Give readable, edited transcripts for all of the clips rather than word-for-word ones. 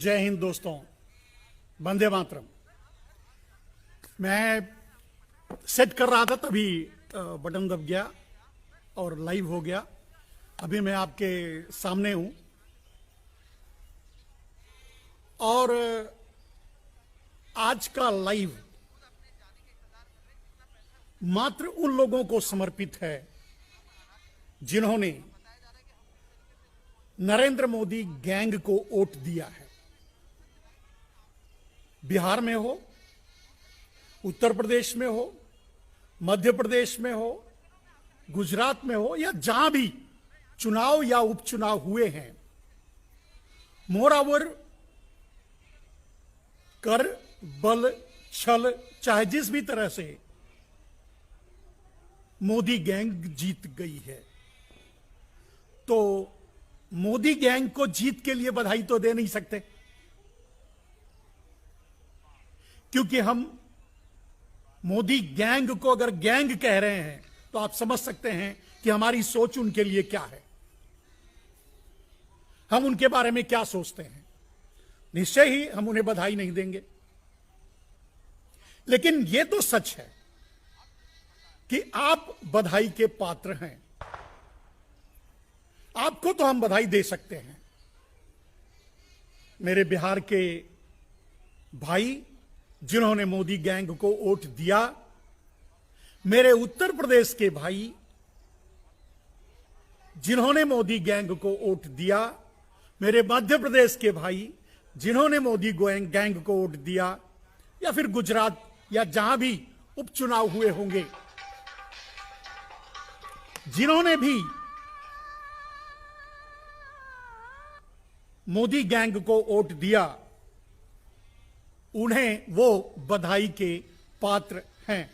जय हिंद दोस्तों, वंदे मातरम। मैं सेट कर रहा था तभी बटन दब गया और लाइव हो गया। अभी मैं आपके सामने हूं और आज का लाइव मात्र उन लोगों को समर्पित है जिन्होंने नरेंद्र मोदी गैंग को वोट दिया है। बिहार में हो, उत्तर प्रदेश में हो, मध्य प्रदेश में हो, गुजरात में हो या जहां भी चुनाव या उपचुनाव हुए हैं, मोरावर कर, बल, छल, चाहे जिस भी तरह से मोदी गैंग जीत गई है। तो मोदी गैंग को जीत के लिए बधाई तो दे नहीं सकते, क्योंकि हम मोदी गैंग को अगर गैंग कह रहे हैं तो आप समझ सकते हैं कि हमारी सोच उनके लिए क्या है, हम उनके बारे में क्या सोचते हैं। निश्चय ही हम उन्हें बधाई नहीं देंगे, लेकिन यह तो सच है कि आप बधाई के पात्र हैं। आपको तो हम बधाई दे सकते हैं। मेरे बिहार के भाई जिन्होंने मोदी गैंग को वोट दिया, मेरे उत्तर प्रदेश के भाई जिन्होंने मोदी गैंग को वोट दिया, मेरे मध्य प्रदेश के भाई जिन्होंने मोदी गैंग को वोट दिया, या फिर गुजरात या जहां भी उपचुनाव हुए होंगे, जिन्होंने भी मोदी गैंग को वोट दिया, उन्हें वो बधाई के पात्र हैं।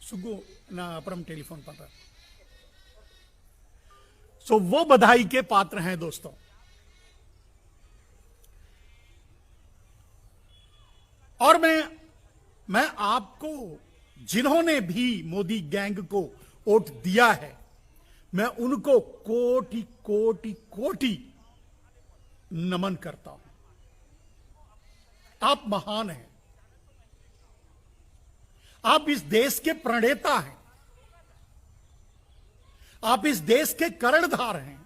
सुगु ना अपरम टेलीफोन पर सो वो बधाई के पात्र हैं दोस्तों। और मैं आपको जिन्होंने भी मोदी गैंग को वोट दिया है, मैं उनको कोटि कोटि कोटि नमन करता हूं। आप महान हैं, आप इस देश के प्रणेता हैं, आप इस देश के कर्णधार हैं।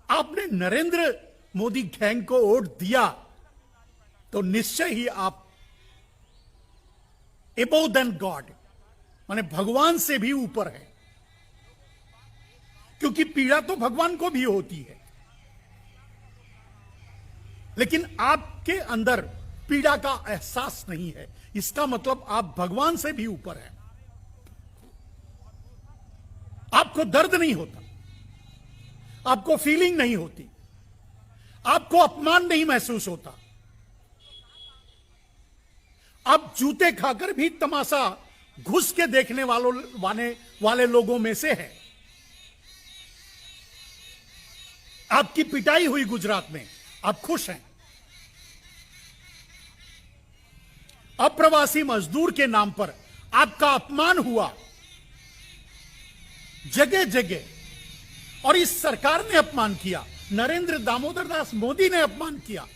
आपने नरेंद्र मोदी गैंग को वोट दिया तो निश्चय ही आप अबव देन गॉड, माने भगवान से भी ऊपर है, क्योंकि पीड़ा तो भगवान को भी होती है, लेकिन आपके अंदर पीड़ा का एहसास नहीं है। इसका मतलब आप भगवान से भी ऊपर हैं। आपको दर्द नहीं होता, आपको फीलिंग नहीं होती, आपको अपमान नहीं महसूस होता। आप जूते खाकर भी तमाशा घुस के देखने वाले लोगों में से हैं। आपकी पिटाई हुई गुजरात में, आप खुश हैं। अप्रवासी मजदूर के नाम पर आपका अपमान हुआ जगह जगह, और इस सरकार ने अपमान किया, नरेंद्र दामोदर दास मोदी ने अपमान किया।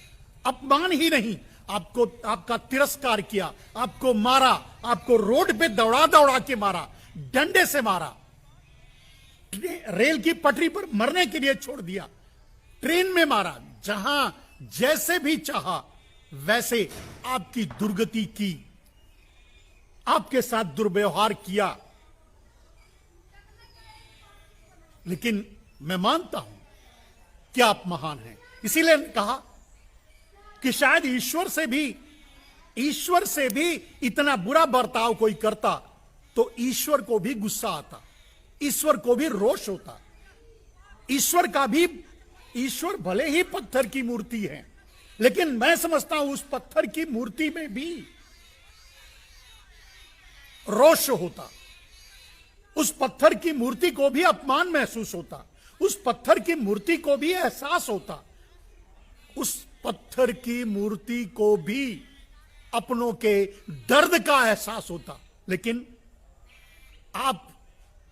अपमान ही नहीं, आपका तिरस्कार किया, आपको मारा, आपको रोड पे दौड़ा दौड़ा के मारा, डंडे से मारा, रेल की पटरी पर मरने के लिए छोड़ दिया, ट्रेन में मारा, जहां जैसे भी चाहा वैसे आपकी दुर्गति की, आपके साथ दुर्व्यवहार किया। लेकिन मैं मानता हूं कि आप महान हैं। इसीलिए कहा कि शायद ईश्वर से भी इतना बुरा बर्ताव कोई करता तो ईश्वर को भी गुस्सा आता, ईश्वर को भी रोष होता। ईश्वर भले ही पत्थर की मूर्ति है, लेकिन मैं समझता हूं उस पत्थर की मूर्ति में भी रोष होता, उस पत्थर की मूर्ति को भी अपमान महसूस होता, उस पत्थर की मूर्ति को भी एहसास होता, उस पत्थर की मूर्ति को भी अपनों के दर्द का एहसास होता। लेकिन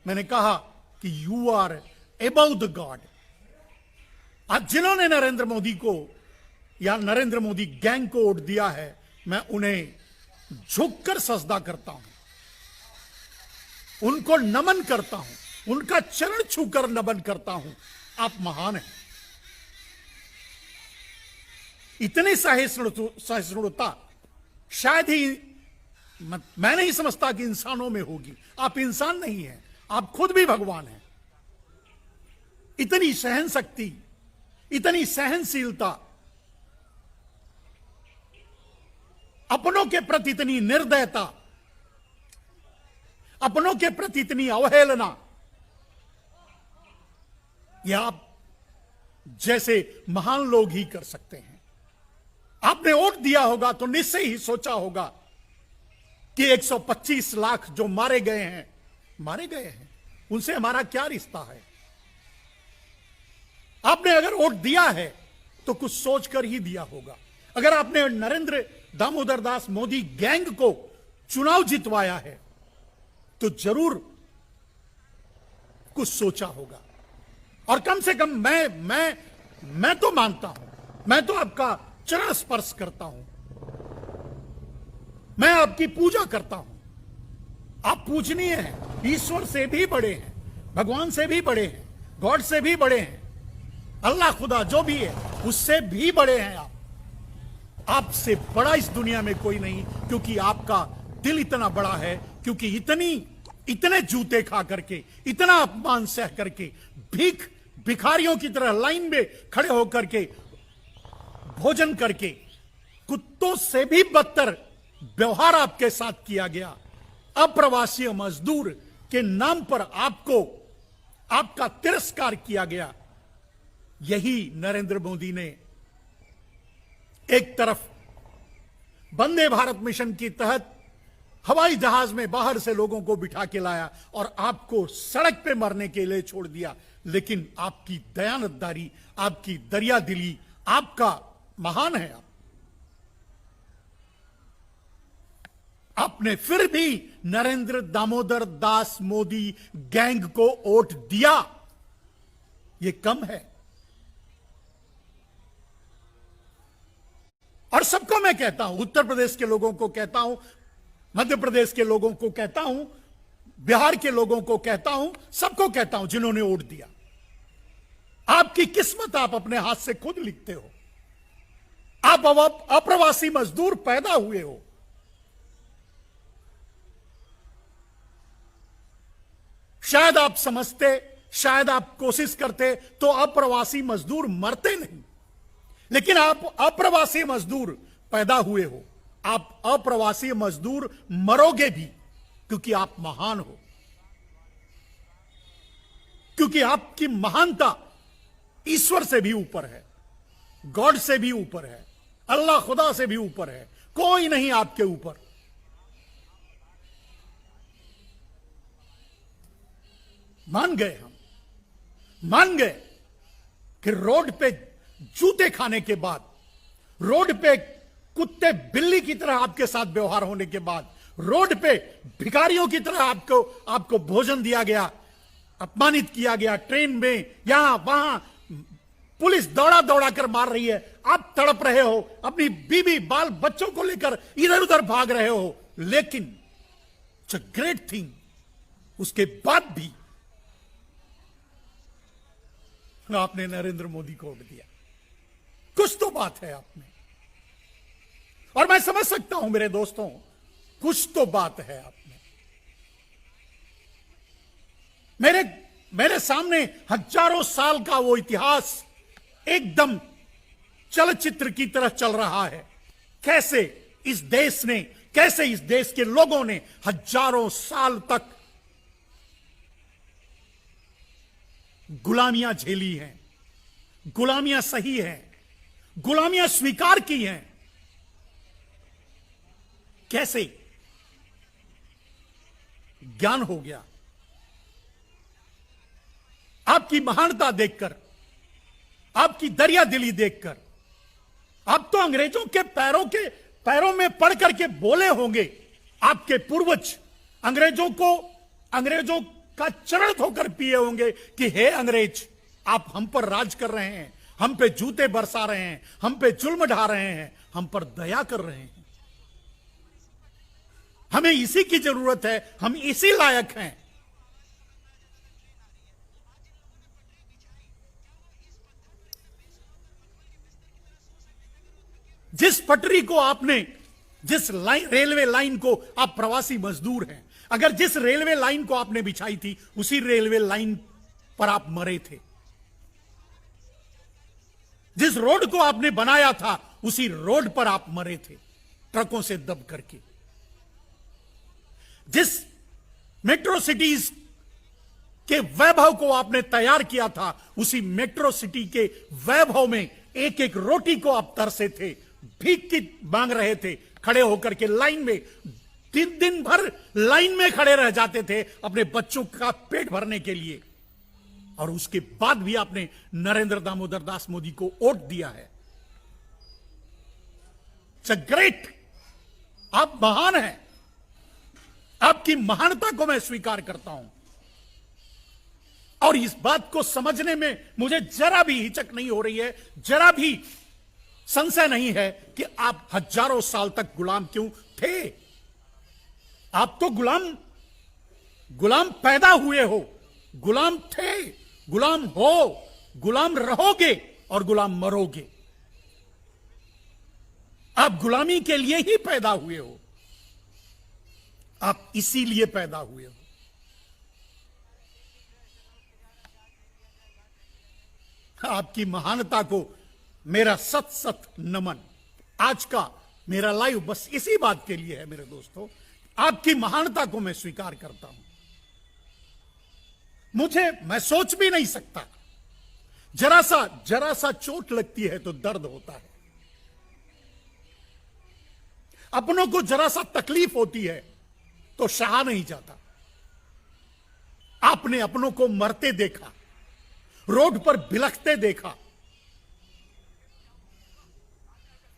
मैंने कहा कि you are above the god. आज जिन्होंने नरेंद्र मोदी को या नरेंद्र मोदी गैंग को वोट दिया है, मैं उन्हें झुककर सजदा करता हूं, उनको नमन करता हूं, उनका चरण छूकर नमन करता हूं। आप महान हैं। इतनी सहिष्णुता शायद ही मैं नहीं समझता कि इंसानों में होगी। आप इंसान नहीं हैं, आप खुद भी भगवान हैं। इतनी सहन शक्ति, इतनी सहनशीलता, अपनों के प्रति इतनी निर्दयता, अपनों के प्रति इतनी अवहेलना, यह आप जैसे महान लोग ही कर सकते हैं। आपने वोट दिया होगा तो निश्चय ही सोचा होगा कि 125 लाख जो मारे गए हैं, उनसे हमारा क्या रिश्ता है। आपने अगर वोट दिया है तो कुछ सोचकर ही दिया होगा। अगर आपने नरेंद्र दामोदर दास मोदी गैंग को चुनाव जितवाया है तो जरूर कुछ सोचा होगा। और कम से कम मैं तो मानता हूं, मैं तो आपका चरण स्पर्श करता हूं, मैं आपकी पूजा करता हूं। आप पूजनीय हैं, ईश्वर से भी बड़े हैं, भगवान से भी बड़े हैं, गॉड से भी बड़े हैं, अल्लाह खुदा जो भी है उससे भी बड़े हैं आप। आपसे बड़ा इस दुनिया में कोई नहीं, क्योंकि आपका दिल इतना बड़ा है, क्योंकि इतने जूते खा करके, इतना अपमान सह करके, भिखारियों की तरह लाइन में खड़े होकर के भोजन करके, कुत्तों से भी बदतर व्यवहार आपके साथ किया गया। अप्रवासी मजदूर के नाम पर आपका तिरस्कार किया गया। यही नरेंद्र मोदी ने एक तरफ वंदे भारत मिशन के तहत हवाई जहाज में बाहर से लोगों को बिठा के लाया और आपको सड़क पे मरने के लिए छोड़ दिया। लेकिन आपकी दयानतदारी, आपकी दरिया दिली, आपका महान है। आपने फिर भी नरेंद्र दामोदर दास मोदी गैंग को वोट दिया, यह कम है। और सबको मैं कहता हूं, उत्तर प्रदेश के लोगों को कहता हूं, मध्य प्रदेश के लोगों को कहता हूं, बिहार के लोगों को कहता हूं, सबको कहता हूं जिन्होंने वोट दिया, आपकी किस्मत आप अपने हाथ से खुद लिखते हो। आप अप्रवासी मजदूर पैदा हुए हो। शायद आप समझते, शायद आप कोशिश करते तो अप्रवासी मजदूर मरते नहीं, लेकिन आप अप्रवासी मजदूर पैदा हुए हो। आप अप्रवासी मजदूर मरोगे भी, क्योंकि आप महान हो, क्योंकि आपकी महानता ईश्वर से भी ऊपर है, गॉड से भी ऊपर है, अल्लाह खुदा से भी ऊपर है। कोई नहीं आपके ऊपर। मान गए, हम मान गए कि रोड पे जूते खाने के बाद, रोड पे कुत्ते बिल्ली की तरह आपके साथ व्यवहार होने के बाद, रोड पे भिखारियों की तरह आपको भोजन दिया गया, अपमानित किया गया, ट्रेन में यहां वहां पुलिस दौड़ा दौड़ा कर मार रही है, आप तड़प रहे हो, अपनी बीवी बाल बच्चों को लेकर इधर उधर भाग रहे हो, लेकिन इट्स अ ग्रेट थिंग, उसके बाद भी आपने नरेंद्र मोदी को वोट दिया। कुछ तो बात है आप में, और मैं समझ सकता हूं मेरे दोस्तों, कुछ तो बात है आप में। मेरे सामने हजारों साल का वो इतिहास एकदम चलचित्र की तरह चल रहा है। कैसे इस देश के लोगों ने हजारों साल तक गुलामियां झेली हैं, गुलामियां सही हैं, गुलामियां स्वीकार की हैं। कैसे ज्ञान हो गया आपकी महानता देखकर, आपकी दरिया दिली देखकर। आप तो अंग्रेजों के पैरों में पड़ करके बोले होंगे, आपके पूर्वज अंग्रेजों का चरण धोकर पिए होंगे कि हे अंग्रेज, आप हम पर राज कर रहे हैं, हम पे जूते बरसा रहे हैं, हम पे जुल्म ढा रहे हैं, हम पर दया कर रहे हैं। हमें इसी की जरूरत है, हम इसी लायक हैं। जिस पटरी को आपने, जिस रेलवे लाइन को, आप प्रवासी मजदूर हैं, अगर जिस रेलवे लाइन को आपने बिछाई थी उसी रेलवे लाइन पर आप मरे थे। जिस रोड को आपने बनाया था उसी रोड पर आप मरे थे, ट्रकों से दब करके। जिस मेट्रो सिटीज के वैभव को आपने तैयार किया था उसी मेट्रो सिटी के वैभव में एक एक रोटी को आप तरसे थे, भीख की मांग रहे थे, खड़े होकर के लाइन में, दिन दिन भर लाइन में खड़े रह जाते थे अपने बच्चों का पेट भरने के लिए। और उसके बाद भी आपने नरेंद्र दामोदर दास मोदी को वोट दिया है। It's great. आप महान हैं, आपकी महानता को मैं स्वीकार करता हूं और इस बात को समझने में मुझे जरा भी हिचक नहीं हो रही है, जरा भी संशय नहीं है कि आप हजारों साल तक गुलाम क्यों थे। आप तो गुलाम पैदा हुए हो, गुलाम थे, गुलाम हो, गुलाम रहोगे और गुलाम मरोगे। आप गुलामी के लिए ही पैदा हुए हो, आप इसीलिए पैदा हुए हो। आपकी महानता को मेरा सत सत नमन। आज का मेरा लाइव बस इसी बात के लिए है मेरे दोस्तों, आपकी महानता को मैं स्वीकार करता हूं। मैं सोच भी नहीं सकता, जरा सा चोट लगती है तो दर्द होता है, अपनों को जरा सा तकलीफ होती है तो सहा नहीं जाता। आपने अपनों को मरते देखा, रोड पर बिलखते देखा,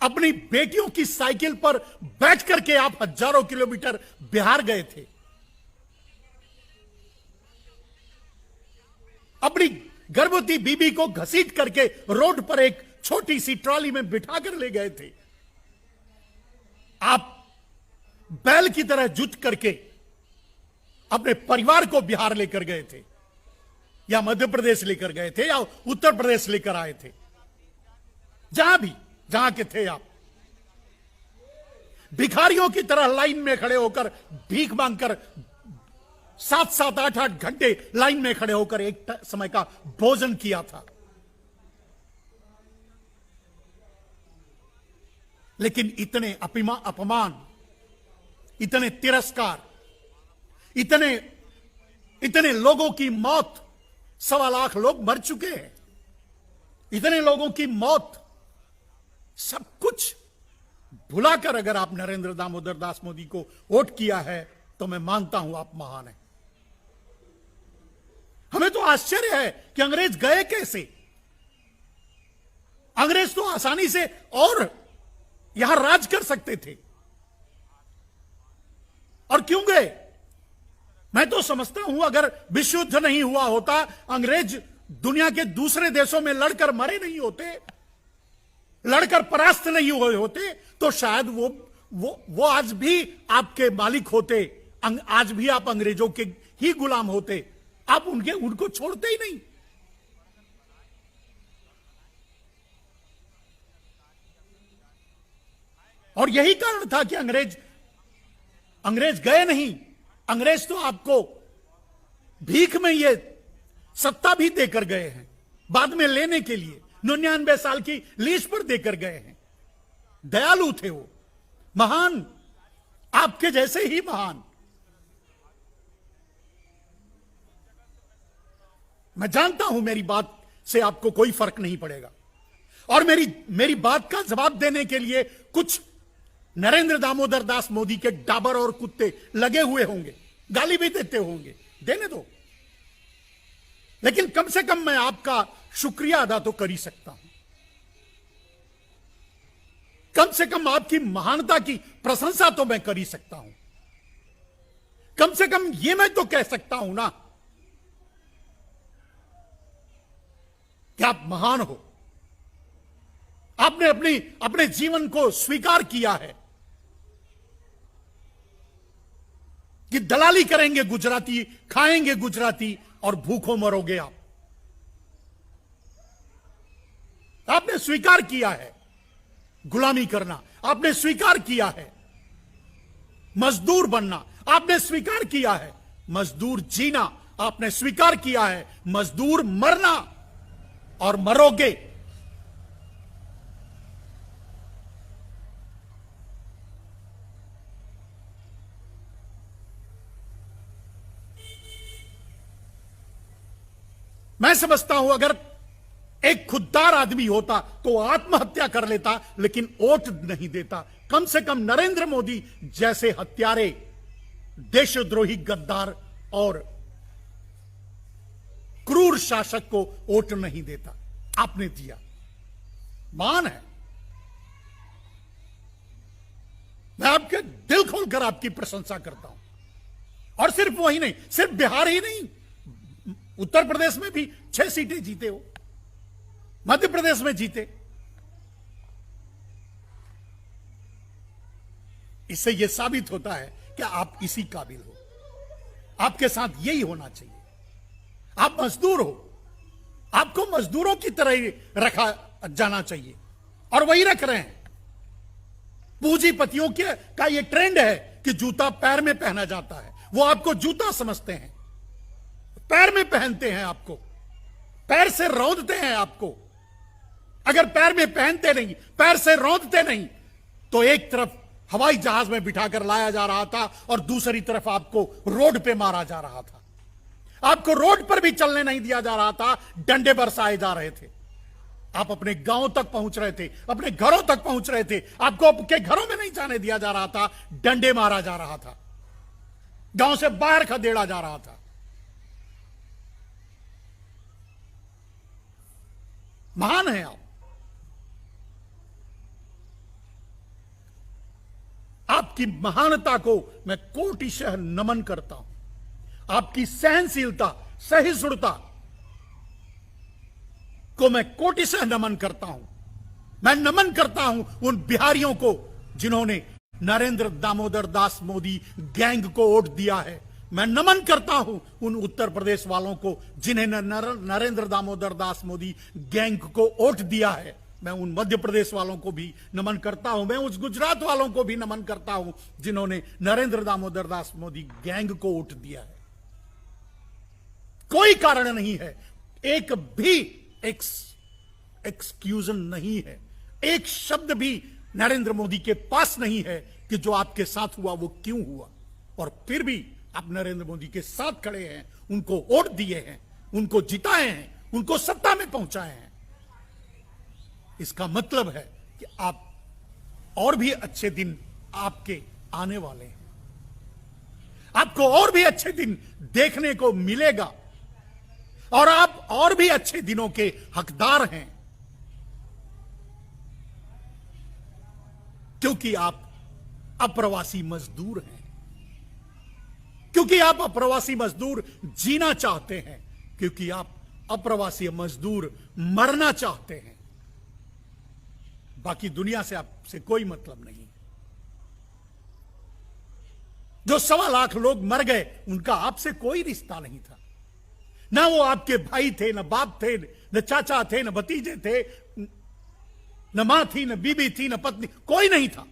अपनी बेटियों की साइकिल पर बैठ करके आप हजारों किलोमीटर बिहार गए थे, अपनी गर्भवती बीबी को घसीट करके रोड पर एक छोटी सी ट्रॉली में बिठा कर ले गए थे। आप बैल की तरह जुट करके अपने परिवार को बिहार लेकर गए थे, या मध्य प्रदेश लेकर गए थे, या उत्तर प्रदेश लेकर आए थे, जहां के थे आप। भिखारियों की तरह लाइन में खड़े होकर भीख मांगकर 7-7, 8-8 घंटे लाइन में खड़े होकर एक समय का भोजन किया था। लेकिन इतने अपमान, इतने तिरस्कार, इतने लोगों की मौत, 1.25 लाख लोग मर चुके हैं, इतने लोगों की मौत, सब कुछ भुलाकर अगर आप नरेंद्र दामोदर दास मोदी को वोट किया है तो मैं मानता हूं आप महान हैं। हमें तो आश्चर्य है कि अंग्रेज गए कैसे। अंग्रेज तो आसानी से और यहां राज कर सकते थे, और क्यों गए। मैं तो समझता हूं अगर विश्व युद्ध नहीं हुआ होता, अंग्रेज दुनिया के दूसरे देशों में लड़कर मरे नहीं होते, लड़कर परास्त नहीं हुए होते, तो शायद वो आज भी आपके मालिक होते, आज भी आप अंग्रेजों के ही गुलाम होते। आप उनको छोड़ते ही नहीं। और यही कारण था कि अंग्रेज गए नहीं। अंग्रेज तो आपको भीख में ये सत्ता भी देकर गए हैं, बाद में लेने के लिए 99 साल की लीज पर देकर गए हैं। दयालु थे वो, महान, आपके जैसे ही महान। मैं जानता हूं मेरी बात से आपको कोई फर्क नहीं पड़ेगा, और मेरी बात का जवाब देने के लिए कुछ नरेंद्र दामोदर दास मोदी के डाबर और कुत्ते लगे हुए होंगे, गाली भी देते होंगे, देने दो। लेकिन कम से कम मैं आपका शुक्रिया अदा तो कर ही सकता हूं। कम से कम आपकी महानता की प्रशंसा तो मैं कर ही सकता हूं। कम से कम ये मैं तो कह सकता हूं ना कि आप महान हो, आपने अपने जीवन को स्वीकार किया है कि दलाली करेंगे गुजराती, खाएंगे गुजराती और भूखों मरोगे आप। आपने स्वीकार किया है गुलामी करना, आपने स्वीकार किया है मजदूर बनना, आपने स्वीकार किया है मजदूर जीना, आपने स्वीकार किया है मजदूर मरना और मरोगे। मैं समझता हूं अगर एक खुददार आदमी होता तो आत्महत्या कर लेता, लेकिन वोट नहीं देता। कम से कम नरेंद्र मोदी जैसे हत्यारे, देशद्रोही, गद्दार और क्रूर शासक को वोट नहीं देता। आपने दिया, मान है। मैं आपके दिल खोलकर आपकी प्रशंसा करता हूं। और सिर्फ वही नहीं, सिर्फ बिहार ही नहीं, उत्तर प्रदेश में भी 6 सीटें जीते हो, मध्य प्रदेश में जीते। इससे यह साबित होता है कि आप इसी काबिल हो, आपके साथ यही होना चाहिए। आप मजदूर हो, आपको मजदूरों की तरह ही रखा जाना चाहिए और वही रख रहे हैं। पूंजीपतियों का यह ट्रेंड है कि जूता पैर में पहना जाता है। वो आपको जूता समझते हैं, पैर में पहनते हैं आपको, पैर से रौंदते हैं आपको। अगर पैर में पहनते नहीं, पैर से रौंदते नहीं, तो एक तरफ हवाई जहाज में बिठाकर लाया जा रहा था और दूसरी तरफ आपको रोड पे मारा जा रहा था। आपको रोड पर भी चलने नहीं दिया जा रहा था, डंडे बरसाए जा रहे थे। आप अपने गांव तक पहुंच रहे थे, अपने घरों तक पहुंच रहे थे, आपको आपके घरों में नहीं जाने दिया जा रहा था, डंडे मारा जा रहा था, गांव से बाहर खदेड़ा जा रहा था। महान है आप। आपकी महानता को मैं कोटिशः नमन करता हूं। आपकी सहनशीलता, सहिष्णुता को मैं कोटिशः नमन करता हूं। मैं नमन करता हूं उन बिहारियों को जिन्होंने नरेंद्र दामोदर दास मोदी गैंग को वोट दिया है। मैं नमन करता हूं उन उत्तर प्रदेश वालों को जिन्हें नरेंद्र दामोदर दास मोदी गैंग को वोट दिया है। मैं उन मध्य प्रदेश वालों को भी नमन करता हूं। मैं उस गुजरात वालों को भी नमन करता हूं जिन्होंने नरेंद्र दामोदर दास मोदी गैंग को वोट दिया है। कोई कारण नहीं है, एक भी एक्सक्यूजन नहीं है, एक शब्द भी नरेंद्र मोदी के पास नहीं है कि जो आपके साथ हुआ वो क्यों हुआ। और फिर भी आप नरेंद्र मोदी के साथ खड़े हैं, उनको वोट दिए हैं, उनको जिताए हैं, उनको सत्ता में पहुंचाए हैं। इसका मतलब है कि आप और भी अच्छे दिन आपके आने वाले हैं, आपको और भी अच्छे दिन देखने को मिलेगा और आप और भी अच्छे दिनों के हकदार हैं, क्योंकि आप अप्रवासी मजदूर हैं, क्योंकि आप अप्रवासी मजदूर जीना चाहते हैं, क्योंकि आप अप्रवासी मजदूर मरना चाहते हैं। बाकी दुनिया से आपसे कोई मतलब नहीं। जो 1.25 लाख लोग मर गए उनका आपसे कोई रिश्ता नहीं था। ना वो आपके भाई थे, न बाप थे, न चाचा थे, न भतीजे थे, न मां थी, न बीबी थी, न पत्नी, कोई नहीं था।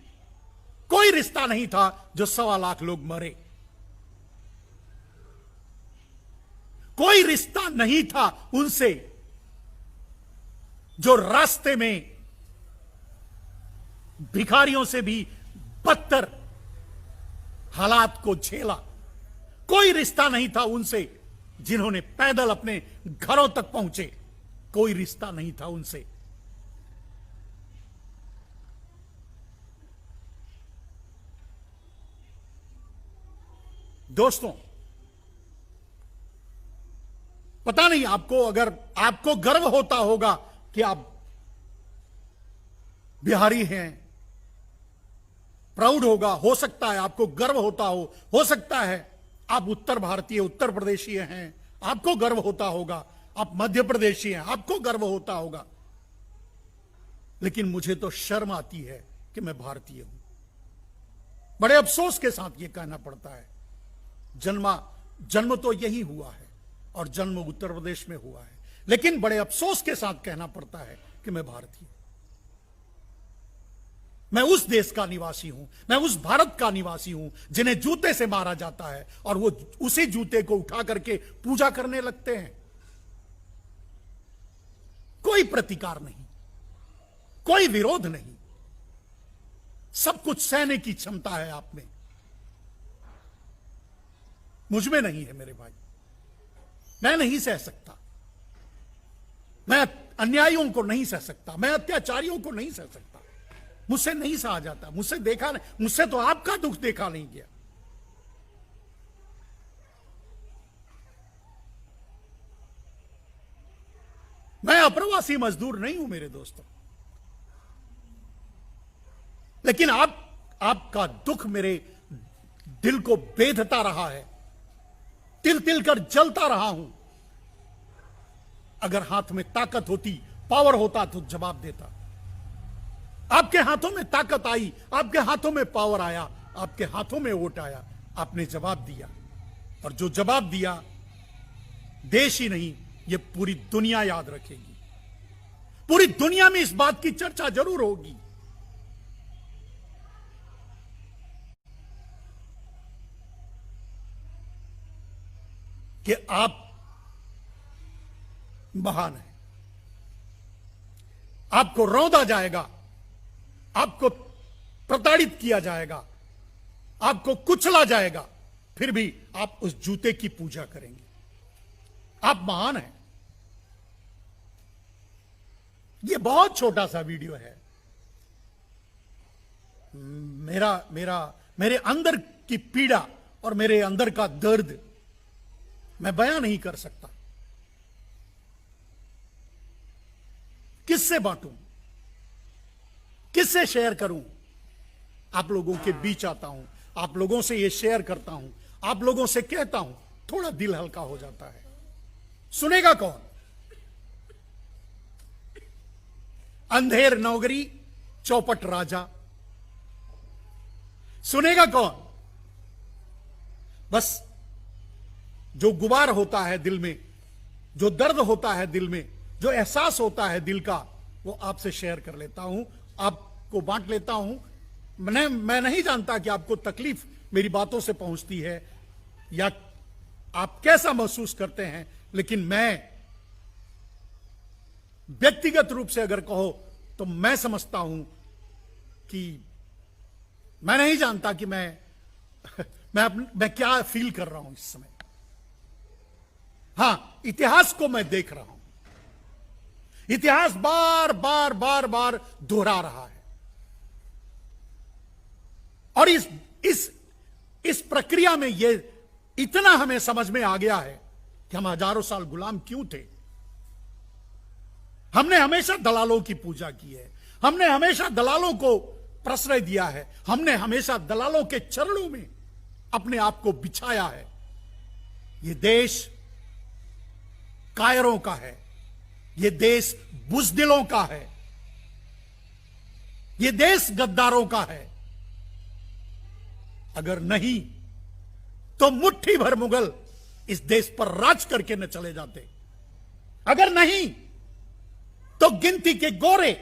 कोई रिश्ता नहीं था जो 1.25 लाख लोग मरे। कोई रिश्ता नहीं था उनसे जो रास्ते में भिखारियों से भी बदतर हालात को झेला। कोई रिश्ता नहीं था उनसे जिन्होंने पैदल अपने घरों तक पहुंचे। कोई रिश्ता नहीं था उनसे। दोस्तों, पता नहीं आपको, अगर आपको गर्व होता होगा कि आप बिहारी हैं, प्राउड होगा, हो सकता है आपको गर्व होता हो सकता है आप उत्तर भारतीय, उत्तर प्रदेशीय हैं, आपको गर्व होता होगा, आप मध्य प्रदेशी हैं, आपको गर्व होता होगा। लेकिन मुझे तो शर्म आती है कि मैं भारतीय हूं। बड़े अफसोस के साथ यह कहना पड़ता है, जन्म तो यही हुआ है और जन्म उत्तर प्रदेश में हुआ है, लेकिन बड़े अफसोस के साथ कहना पड़ता है कि मैं भारतीय हूं। मैं उस देश का निवासी हूं, मैं उस भारत का निवासी हूं जिन्हें जूते से मारा जाता है और वो उसी जूते को उठा करके पूजा करने लगते हैं। कोई प्रतिकार नहीं, कोई विरोध नहीं, सब कुछ सहने की क्षमता है आप में, मुझ में नहीं है मेरे भाई। मैं नहीं सह सकता, मैं अन्यायियों को नहीं सह सकता, मैं अत्याचारियों को नहीं सह सकता, मुझसे नहीं सहा जाता, मुझसे देखा नहीं, मुझसे तो आपका दुख देखा नहीं गया। मैं अप्रवासी मजदूर नहीं हूं मेरे दोस्तों, लेकिन आपका दुख मेरे दिल को बेधता रहा है, तिल तिल कर जलता रहा हूं। अगर हाथ में ताकत होती, पावर होता तो जवाब देता। आपके हाथों में ताकत आई, आपके हाथों में पावर आया, आपके हाथों में वोट आया, आपने जवाब दिया। और जो जवाब दिया, देश ही नहीं, यह पूरी दुनिया याद रखेगी। पूरी दुनिया में इस बात की चर्चा जरूर होगी कि आप महान हैं। आपको रौंदा जाएगा, आपको प्रताड़ित किया जाएगा, आपको कुचला जाएगा, फिर भी आप उस जूते की पूजा करेंगे। आप महान हैं। यह बहुत छोटा सा वीडियो है। मेरे अंदर की पीड़ा और मेरे अंदर का दर्द मैं बयां नहीं कर सकता। किससे बांटूं, किससे शेयर करूं? आप लोगों के बीच आता हूं, आप लोगों से यह शेयर करता हूं, आप लोगों से कहता हूं, थोड़ा दिल हल्का हो जाता है। सुनेगा कौन? अंधेर नौगरी चौपट राजा, सुनेगा कौन? बस जो गुबार होता है दिल में, जो दर्द होता है दिल में, जो एहसास होता है दिल का, वो आपसे शेयर कर लेता हूं, आपको बांट लेता हूं। मैं नहीं जानता कि आपको तकलीफ मेरी बातों से पहुंचती है या आप कैसा महसूस करते हैं, लेकिन मैं व्यक्तिगत रूप से अगर कहो तो मैं समझता हूं कि मैं नहीं जानता कि मैं क्या फील कर रहा हूं इस समय। हां, इतिहास को मैं देख रहा हूं। इतिहास बार बार बार बार दोहरा रहा है और इस प्रक्रिया में यह इतना हमें समझ में आ गया है कि हम हजारों साल गुलाम क्यों थे। हमने हमेशा दलालों की पूजा की है, हमने हमेशा दलालों को प्रश्रय दिया है, हमने हमेशा दलालों के चरणों में अपने आप को बिछाया है। यह देश कायरों का है, यह देश बुजदिलों का है, यह देश गद्दारों का है। अगर नहीं तो मुट्ठी भर मुगल इस देश पर राज करके न चले जाते। अगर नहीं तो गिनती के गोरे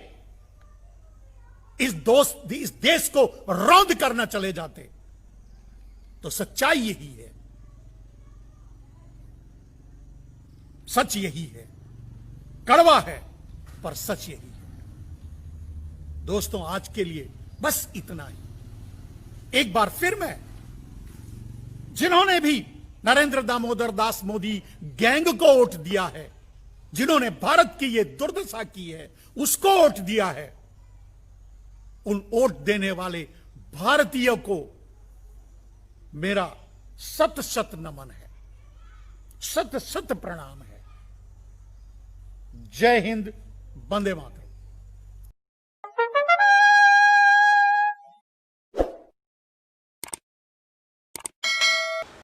इस देश को रौंद करना चले जाते। तो सच्चाई यही है, सच यही है, कड़वा है पर सच यही है। दोस्तों, आज के लिए बस इतना ही। एक बार फिर मैं, जिन्होंने भी नरेंद्र दामोदर दास मोदी गैंग को वोट दिया है, जिन्होंने भारत की यह दुर्दशा की है, उसको वोट दिया है, उन वोट देने वाले भारतीयों को मेरा शत शत नमन है, शत शत प्रणाम है। जय हिंद, वंदे मातरम।